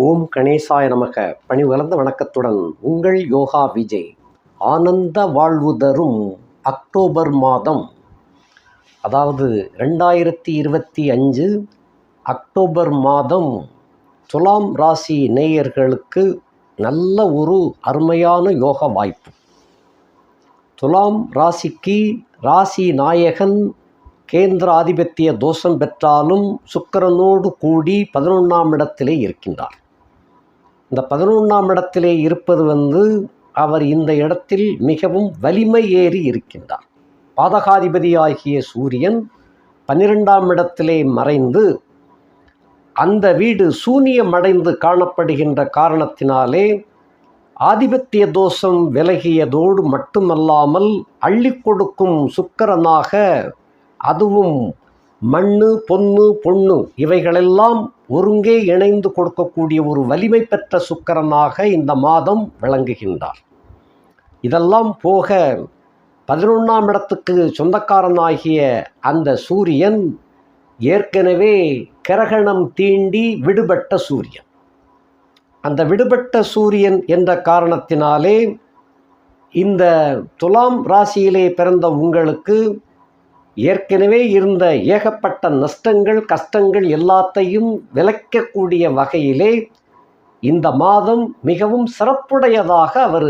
ஓம் கணேசாய நமக. பணி வளர்ந்த வணக்கத்துடன் உங்கள் யோகா விஜய். ஆனந்த வாழ்வு தரும் அக்டோபர் மாதம், அதாவது 2025 அக்டோபர் மாதம் துலாம் ராசி நேயர்களுக்கு நல்ல ஒரு அருமையான யோக வாய்ப்பு. துலாம் ராசிக்கு ராசி நாயகன் கேந்திர ஆதிபத்திய தோஷம் பெற்றாலும் சுக்கிரனோடு கூடி 11ஆம் இடத்திலே இருக்கின்றார். இந்த 11ஆம் இடத்திலே இருப்பது அவர் இந்த இடத்தில் மிகவும் வலிமை ஏறி இருக்கின்றார். பாதகாதிபதியாகிய சூரியன் 12ஆம் இடத்திலே மறைந்து அந்த வீடு சூனியமடைந்து காணப்படுகின்ற காரணத்தினாலே ஆதிபத்திய தோஷம் விலகியதோடு மட்டுமல்லாமல் அள்ளி கொடுக்கும் சுக்கிரனாக, அதுவும் மண்ணு பொன்னு பொண்ணு இவைகளெல்லாம் ஒருங்கே இணைந்து கொடுக்கக்கூடிய ஒரு வலிமை பெற்ற சுக்கிரனாக இந்த மாதம் விளங்குகின்றார். இதெல்லாம் போக 11ஆம் இடத்துக்கு சொந்தக்காரனாகிய அந்த சூரியன் ஏற்கனவே கிரகணம் தீண்டி விடுபட்ட சூரியன். அந்த விடுபட்ட சூரியன் என்ற காரணத்தினாலே இந்த துலாம் ராசியிலே பிறந்த உங்களுக்கு ஏற்கனவே இருந்த ஏகப்பட்ட நஷ்டங்கள் கஷ்டங்கள் எல்லாத்தையும் விலக்கக்கூடிய வகையிலே இந்த மாதம் மிகவும் சிறப்புடையதாக அவர்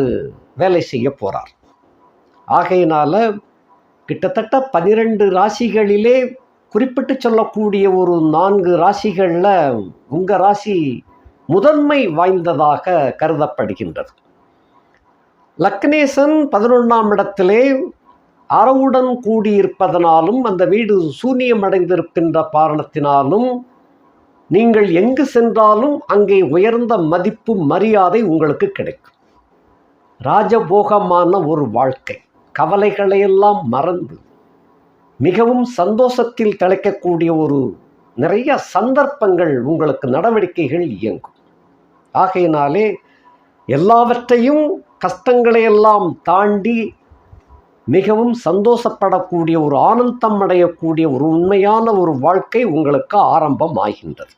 வேலை செய்ய போகிறார். ஆகையினால கிட்டத்தட்ட 12 ராசிகளிலே குறிப்பிட்டு சொல்லக்கூடிய ஒரு 4 ராசிகளில் உங்கள் ராசி முதன்மை வாய்ந்ததாக கருதப்படுகின்றது. லக்னேசன் 11ஆம் இடத்திலே அரவுடன் கூடியிருப்பதனாலும் அந்த வீடு சூனியமடைந்திருக்கின்ற காரணத்தினாலும் நீங்கள் எங்கு சென்றாலும் அங்கே உயர்ந்த மதிப்பு மரியாதை உங்களுக்கு கிடைக்கும். ராஜபோகமான ஒரு வாழ்க்கை, கவலைகளையெல்லாம் மறந்து மிகவும் சந்தோஷத்தில் திளைக்கக்கூடிய ஒரு நிறைய சந்தர்ப்பங்கள் உங்களுக்கு நடவடிக்கைகள் இயங்கும். ஆகையினாலே எல்லாவற்றையும் கஷ்டங்களையெல்லாம் தாண்டி மிகவும் சந்தோஷப்படக்கூடிய ஒரு ஆனந்தம் அடையக்கூடிய ஒரு உண்மையான ஒரு வாழ்க்கை உங்களுக்கு ஆரம்பம் ஆகின்றது.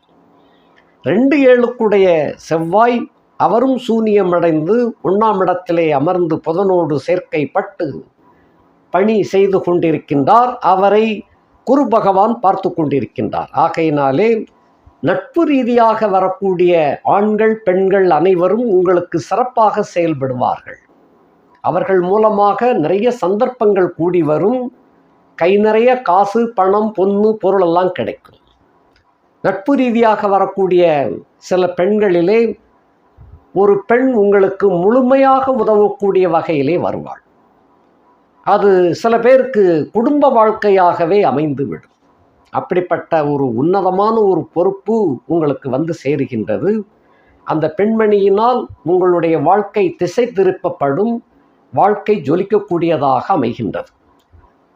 2/7 செவ்வாய் அவரும் சூனியமடைந்து 1ஆம் இடத்திலே அமர்ந்து புதனோடு சேர்க்கைப்பட்டு பணி செய்து கொண்டிருக்கின்றார். அவரை குரு பகவான் பார்த்து கொண்டிருக்கின்றார். ஆகையினாலே நட்பு ரீதியாக வரக்கூடிய ஆண்கள் பெண்கள் அனைவரும் உங்களுக்கு சிறப்பாக செயல்படுவார்கள். அவர்கள் மூலமாக நிறைய சந்தர்ப்பங்கள் கூடி வரும். கை நிறைய காசு பணம் பொன்னு பொருளெல்லாம் கிடைக்கும். நட்பு ரீதியாக வரக்கூடிய சில பெண்களிலே ஒரு பெண் உங்களுக்கு முழுமையாக உதவக்கூடிய வகையிலே வருவாள். அது சில பேருக்கு குடும்ப வாழ்க்கையாகவே அமைந்துவிடும். அப்படிப்பட்ட ஒரு உன்னதமான ஒரு பொறுப்பு உங்களுக்கு சேருகின்றது. அந்த பெண்மணியினால் உங்களுடைய வாழ்க்கை திசை திருப்பப்படும். வாழ்க்கை ஜொலிக்கக்கூடியதாக அமைகின்றது.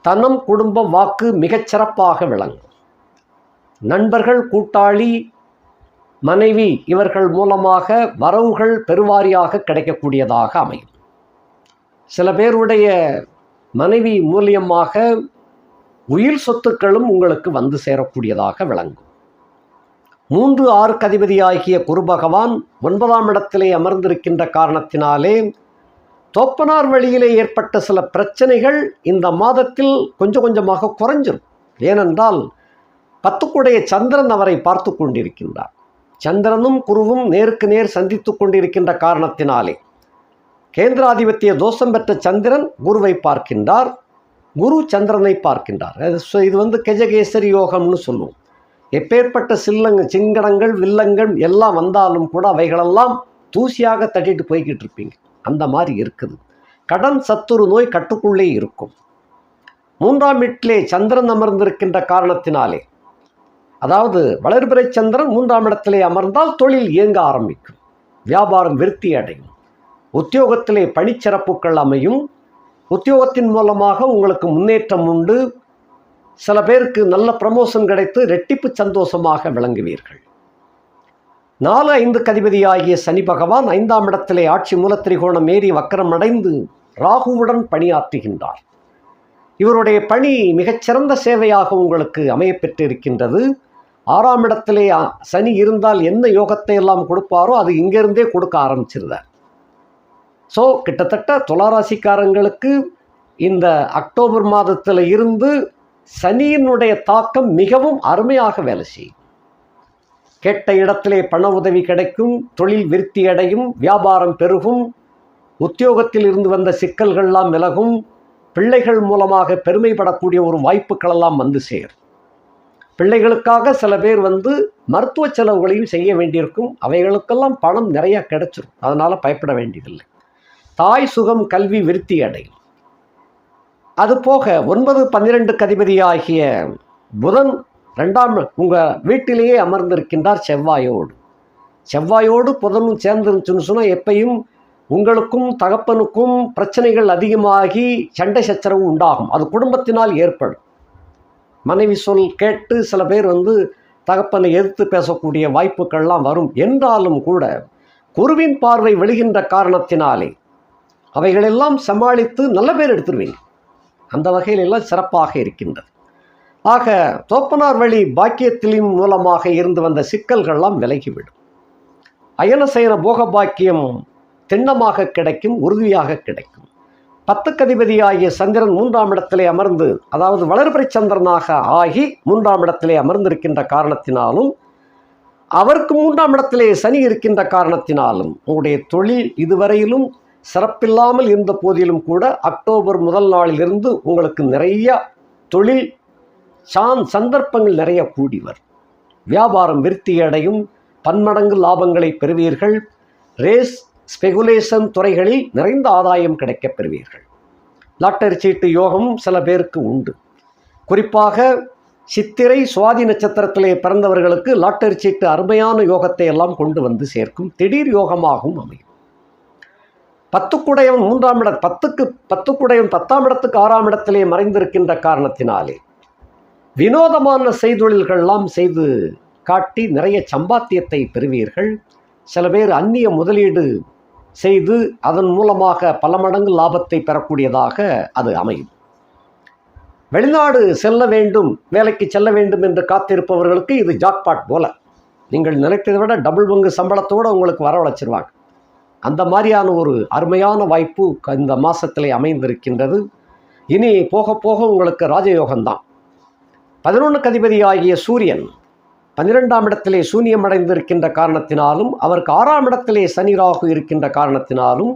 தனம் குடும்பம் வாக்கு மிகச்சிறப்பாக விளங்கும். நண்பர்கள் கூட்டாளி மனைவி இவர்கள் மூலமாக வரவுகள் பெருவாரியாக கிடைக்கக்கூடியதாக அமையும். சில பேருடைய மனைவி மூலியமாக உயிர் சொத்துக்களும் உங்களுக்கு சேரக்கூடியதாக விளங்கும். 3-6 அதிபதியாகிய குரு பகவான் 9ஆம் இடத்திலே அமர்ந்திருக்கின்ற காரணத்தினாலே தோப்பனார் வழியிலே ஏற்பட்ட சில பிரச்சனைகள் இந்த மாதத்தில் கொஞ்சம் கொஞ்சமாக குறைஞ்சிரும். ஏனென்றால் 10 சந்திரன் அவரை பார்த்து கொண்டிருக்கின்றார். சந்திரனும் குருவும் நேருக்கு நேர் சந்தித்து கொண்டிருக்கின்ற காரணத்தினாலே கேந்திராதிபத்திய தோஷம் பெற்ற சந்திரன் குருவை பார்க்கின்றார், குரு சந்திரனை பார்க்கின்றார். இது கெஜகேசரி யோகம்னு சொல்லுவோம். எப்பேற்பட்ட சிங்கடங்கள் வில்லங்கள் எல்லாம் வந்தாலும் கூட அவைகளெல்லாம் தூசியாக தட்டிட்டு போய்கிட்டு இருப்பீங்க. அந்த மாதிரி இருக்குது. கடன் சத்துரு நோய் கட்டுக்குள்ளே இருக்கும். 3ஆம் வீட்டிலே சந்திரன் அமர்ந்திருக்கின்ற காரணத்தினாலே, அதாவது வளர்பிறை சந்திரன் 3ஆம் இடத்திலே அமர்ந்தால் தொழில் இயங்க ஆரம்பிக்கும், வியாபாரம் விருத்தி அடையும், உத்தியோகத்திலே பணிச்சிறப்புகள் அமையும், உத்தியோகத்தின் மூலமாக உங்களுக்கு முன்னேற்றம் உண்டு. சில பேருக்கு நல்ல ப்ரமோஷன் கிடைத்து ரெட்டிப்பு சந்தோஷமாக விளங்குவீர்கள். 4-5 அதிபதியாகிய சனி பகவான் 5ஆம் இடத்திலே ஆட்சி மூலத்திரிகோணம் ஏறி வக்கரம் அடைந்து ராகுவுடன் பணியாற்றுகின்றார். இவருடைய பணி மிகச்சிறந்த சேவையாக உங்களுக்கு அமையப்பெற்றிருக்கின்றது. 6ஆம் இடத்திலே சனி இருந்தால் என்ன யோகத்தை எல்லாம் கொடுப்பாரோ அது இங்கிருந்தே கொடுக்க ஆரம்பிச்சிருந்தார். ஸோ கிட்டத்தட்ட துளாராசிக்காரங்களுக்கு இந்த அக்டோபர் மாதத்தில் இருந்து சனியினுடைய தாக்கம் மிகவும் அருமையாக வேலை செய்யும். கேட்ட இடத்திலே பண உதவி கிடைக்கும், தொழில் விருத்தி அடையும், வியாபாரம் பெருகும், உத்தியோகத்தில் இருந்து வந்த சிக்கல்கள்லாம் விலகும், பிள்ளைகள் மூலமாக பெருமைப்படக்கூடிய ஒரு வாய்ப்புகளெல்லாம் வந்து சேரும். பிள்ளைகளுக்காக சில பேர் மருத்துவ செலவுகளையும் செய்ய வேண்டியிருக்கும். அவைகளுக்கெல்லாம் பணம் நிறையா கிடைச்சிரும். அதனால் பயப்பட வேண்டியதில்லை. தாய் சுகம், கல்வி விருத்தி அடையும். அதுபோக 9, 12 அதிபதியாகிய புதன் 2ஆம் உங்கள் வீட்டிலேயே அமர்ந்திருக்கின்றார் செவ்வாயோடு புதனும் சேர்ந்துருச்சுன்னு சொன்னால் எப்பையும் உங்களுக்கும் தகப்பனுக்கும் பிரச்சனைகள் அதிகமாகி சண்டை சச்சரவு உண்டாகும். அது குடும்பத்தினால் ஏற்படும். மனைவி சொல் கேட்டு சில பேர் தகப்பனை எதிர்த்து பேசக்கூடிய வாய்ப்புகள்லாம் வரும். என்றாலும் கூட குருவின் பார்வை விழுகின்ற காரணத்தினாலே அவைகளெல்லாம் சமாளித்து நல்ல பேர் எடுத்துருவீங்க. அந்த வகையில் எல்லாம் சிறப்பாக இருக்கின்றது. ஆக தோப்பனார் வழி பாக்கியத்திலும் மூலமாக இருந்து வந்த சிக்கல்கள்லாம் விலகிவிடும். அயனசயன போக பாக்கியம் திண்ணமாக கிடைக்கும், உறுதியாக கிடைக்கும். 10 அதிபதியாகிய சந்திரன் 3ஆம் இடத்திலே அமர்ந்து, அதாவது வளர்பிறை சந்திரனாக ஆகி 3ஆம் இடத்திலே அமர்ந்திருக்கின்ற காரணத்தினாலும், அவருக்கு 3ஆம் இடத்திலே சனி இருக்கின்ற காரணத்தினாலும் உங்களுடைய தொழில் இதுவரையிலும் சிறப்பில்லாமல் இருந்த போதிலும் கூட அக்டோபர் முதல் நாளிலிருந்து உங்களுக்கு நிறைய தொழில் சந்தர்ப்பங்கள் நிறைய கூடி வரும். வியாபாரம் விருத்தி அடையும், பன்மடங்கு லாபங்களை பெறுவீர்கள். ரேஸ், ஸ்பெகுலேஷன் துறைகளில் நிறைந்த ஆதாயம் கிடைக்கப் பெறுவீர்கள். லாட்டரி சீட்டு யோகம் சில பேருக்கு உண்டு. குறிப்பாக சித்திரை, சுவாதி நட்சத்திரத்திலே பிறந்தவர்களுக்கு லாட்டரி சீட்டு அருமையான யோகத்தை எல்லாம் கொண்டு வந்து சேர்க்கும். திடீர் யோகமாகவும் அமையும். 10 3ஆம் இடம், 10 10ஆம் இடத்துக்கு 6ஆம் இடத்திலே மறைந்திருக்கின்ற காரணத்தினாலே வினோதமான செய்தொழில்கள்லாம் செய்து காட்டி நிறைய சம்பாத்தியத்தை பெறுவீர்கள். சில பேர் அந்நிய முதலீடு செய்து அதன் மூலமாக பல மடங்கு லாபத்தை பெறக்கூடியதாக அது அமையும். வெளிநாடு செல்ல வேண்டும், வேலைக்கு செல்ல வேண்டும் என்று காத்திருப்பவர்களுக்கு இது ஜாக்பாட் போல. நீங்கள் நினைத்ததை விட டபுள் பங்கு சம்பளத்தோடு உங்களுக்கு வரவழைச்சிருவாங்க. அந்த மாதிரியான ஒரு அருமையான வாய்ப்பு இந்த மாதத்திலே அமைந்திருக்கின்றது. இனி போக போக உங்களுக்கு ராஜயோகம்தான். 11 அதிபதியாகிய சூரியன் 12ஆம் இடத்திலே சூன்யமடைந்திருக்கின்ற காரணத்தினாலும், அவருக்கு 6ஆம் இடத்திலே சனி ராகு இருக்கின்ற காரணத்தினாலும்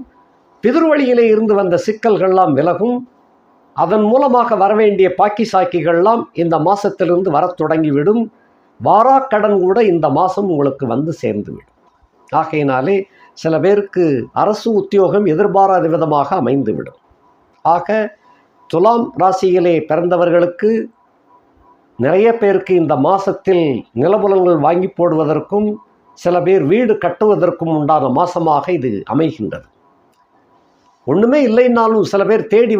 பிதிர்வழியிலே இருந்து வந்த சிக்கல்கள்லாம் விலகும். அதன் மூலமாக வரவேண்டிய பாக்கி சாக்கிகள்லாம் இந்த மாதத்திலிருந்து வரத் தொடங்கிவிடும். வாராக்கடன் கூட இந்த மாதம் உங்களுக்கு வந்து சேர்ந்துவிடும். ஆகையினாலே சில பேருக்கு அரசு உத்தியோகம் எதிர்பாராத விதமாக அமைந்துவிடும். ஆக துலாம் ராசியிலே பிறந்தவர்களுக்கு நிறைய பேருக்கு இந்த மாதத்தில் நிலபுலங்கள் வாங்கி போடுவதற்கும் சில பேர் வீடு கட்டுவதற்கும் உண்டான மாதமாக இது அமைகின்றது. ஒன்றுமே இல்லைன்னாலும் சில பேர் தேடி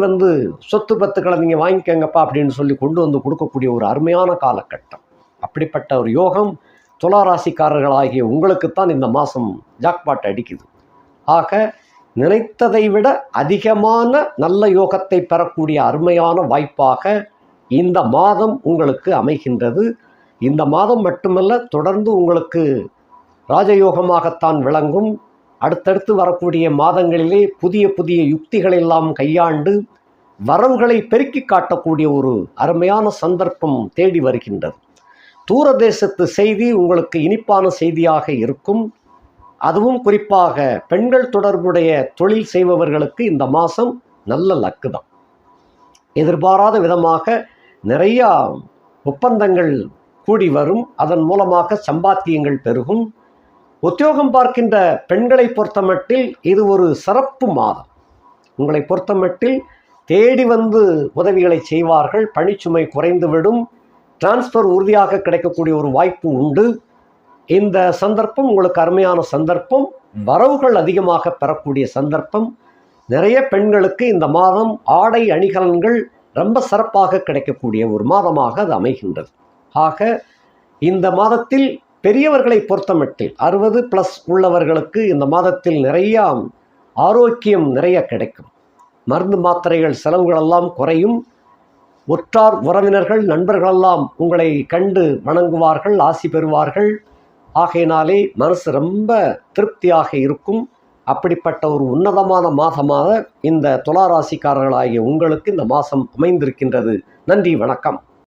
சொத்து பத்துக்களை நீங்கள் வாங்கிக்கங்கப்பா அப்படின்னு சொல்லி கொண்டு வந்து கொடுக்கக்கூடிய ஒரு அருமையான காலகட்டம். அப்படிப்பட்ட ஒரு யோகம் துளாராசிக்காரர்களாகிய உங்களுக்குத்தான் இந்த மாதம் ஜாக்பாட் அடிக்குது. ஆக நினைத்ததை விட அதிகமான நல்ல யோகத்தை பெறக்கூடிய அருமையான வாய்ப்பாக இந்த மாதம் உங்களுக்கு அமைகின்றது. இந்த மாதம் மட்டுமல்ல, தொடர்ந்து உங்களுக்கு ராஜயோகமாகத்தான் விளங்கும். அடுத்தடுத்து வரக்கூடிய மாதங்களிலே புதிய புதிய யுக்திகளெல்லாம் கையாண்டு வரவுகளை பெருக்கி காட்டக்கூடிய ஒரு அருமையான சந்தர்ப்பம் தேடி வருகின்றது. தூரதேசத்து செய்தி உங்களுக்கு இனிப்பான செய்தியாக இருக்கும். அதுவும் குறிப்பாக பெண்கள் தொடர்புடைய தொழில் செய்பவர்களுக்கு இந்த மாதம் நல்ல லக்கு தான். எதிர்பாராத விதமாக நிறையா ஒப்பந்தங்கள் கூடி வரும். அதன் மூலமாக சம்பாத்தியங்கள் பெருகும். உத்தியோகம் பார்க்கின்ற பெண்களை பொறுத்தமட்டில் இது ஒரு சிறப்பு மாதம். உங்களை பொறுத்தமட்டில் தேடி உதவிகளை செய்வார்கள். பணிச்சுமை குறைந்துவிடும். டிரான்ஸ்ஃபர் உறுதியாக கிடைக்கக்கூடிய ஒரு வாய்ப்பு உண்டு. இந்த சந்தர்ப்பம் உங்களுக்கு அருமையான சந்தர்ப்பம். வரவுகள் அதிகமாக பெறக்கூடிய சந்தர்ப்பம். நிறைய பெண்களுக்கு இந்த மாதம் ஆடை அணிகலன்கள் ரொம்ப சிறப்பாக கிடைக்கக்கூடிய ஒரு மாதமாக அது அமைகின்றது. ஆக இந்த மாதத்தில் பெரியவர்களை பொறுத்தமட்டில் 60+ உள்ளவர்களுக்கு இந்த மாதத்தில் நிறைய ஆரோக்கியம் நிறைய கிடைக்கும். மருந்து மாத்திரைகள் செலவுகளெல்லாம் குறையும். உற்றார் உறவினர்கள் நண்பர்களெல்லாம் உங்களை கண்டு வணங்குவார்கள், ஆசி பெறுவார்கள். ஆகையினாலே மனசு ரொம்ப திருப்தியாக இருக்கும். அப்படிப்பட்ட ஒரு உன்னதமான மாதமாக இந்த துலா ராசிக்காரர்களாகிய உங்களுக்கு இந்த மாதம் அமைந்திருக்கின்றது. நன்றி, வணக்கம்.